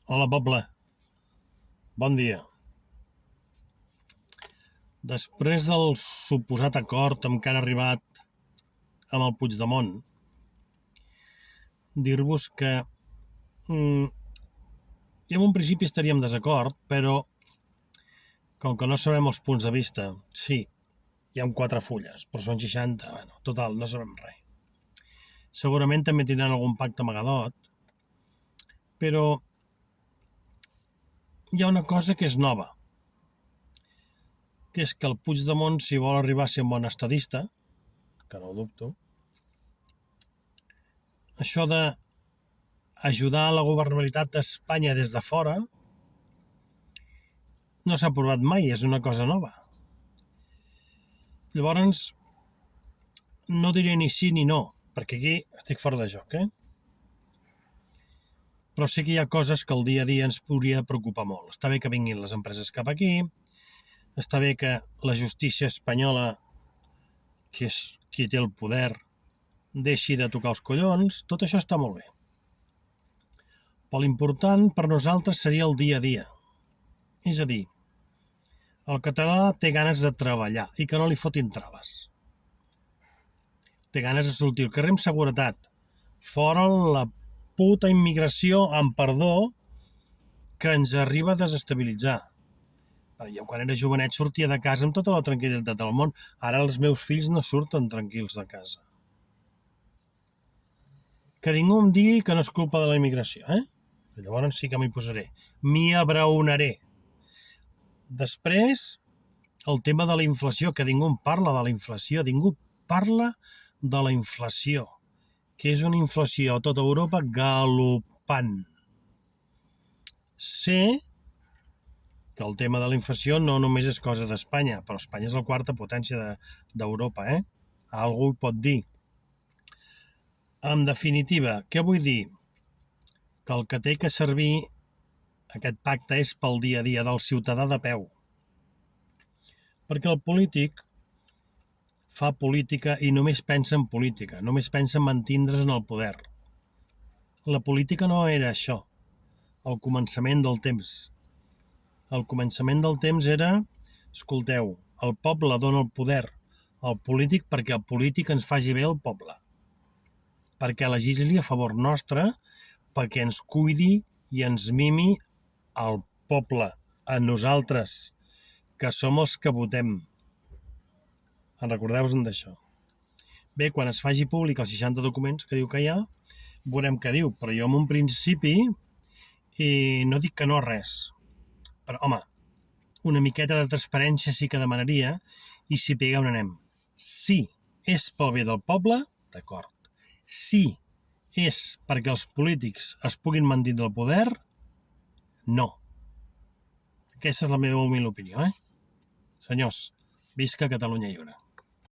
Hola, poble. Bon dia. Després del suposat acord amb què han arribat amb el Puigdemont, dir-vos que en un principi estaríem en desacord, però com que no sabem els punts de vista, sí, hi ha 4 fulles, però són 60, bueno, total, no sabem res. Segurament també tindran algun pacte amagadot, però hi ha una cosa que és nova, que és que el Puigdemont, si vol arribar a ser un bon estadista, que no ho dubto, això d'ajudar a la governabilitat d'Espanya des de fora no s'ha provat mai, és una cosa nova. Llavors, no diré ni sí ni no, perquè aquí estic fora de joc, Però sí que hi ha coses que el dia a dia ens hauria de preocupar molt. Està bé que vinguin les empreses cap aquí, està bé que la justícia espanyola, que és qui té el poder, deixi de tocar els collons, tot això està molt bé. Però l'important per nosaltres seria el dia a dia. És a dir, el català té ganes de treballar i que no li fotin traves. Té ganes de sortir al carrer amb seguretat. Fora la puta immigració, amb perdó, que ens arriba a desestabilitzar. Jo quan era jovenet sortia de casa amb tota la tranquil·litat del món. Ara els meus fills no surten tranquils de casa. Que ningú em digui que no és culpa de la immigració, Que llavors sí que m'hi posaré. M'hi abraonaré. Després, el tema de la inflació, que ningú en parla de la inflació. Ningú parla de la inflació, que és una inflació a tota Europa galopant. Sé que el tema de la inflació no només és cosa d'Espanya, però Espanya és la 4a potència d'Europa, Algú hi pot dir. En definitiva, què vull dir? Que el que té que servir aquest pacte és pel dia a dia del ciutadà de peu. Perquè el polític fa política i només pensa en política, només pensa en mantindre's en el poder. La política no era això, al començament del temps. Al començament del temps era, escolteu, el poble dona el poder al polític perquè el polític ens faci bé al poble, perquè legisli a favor nostre, perquè ens cuidi i ens mimi al poble, a nosaltres, que som els que votem. En recordeu-vos d'això. Bé, quan es faci públic els 60 documents que diu que hi ha, veurem què diu, però jo en un principi no dic que no a res. Però, home, una miqueta de transparència sí que demanaria i si pega on anem. Si és pel bé del poble, d'acord. Si és perquè els polítics es puguin mantenir el poder, no. Aquesta és la meva humil opinió, Senyors, visca Catalunya lliure.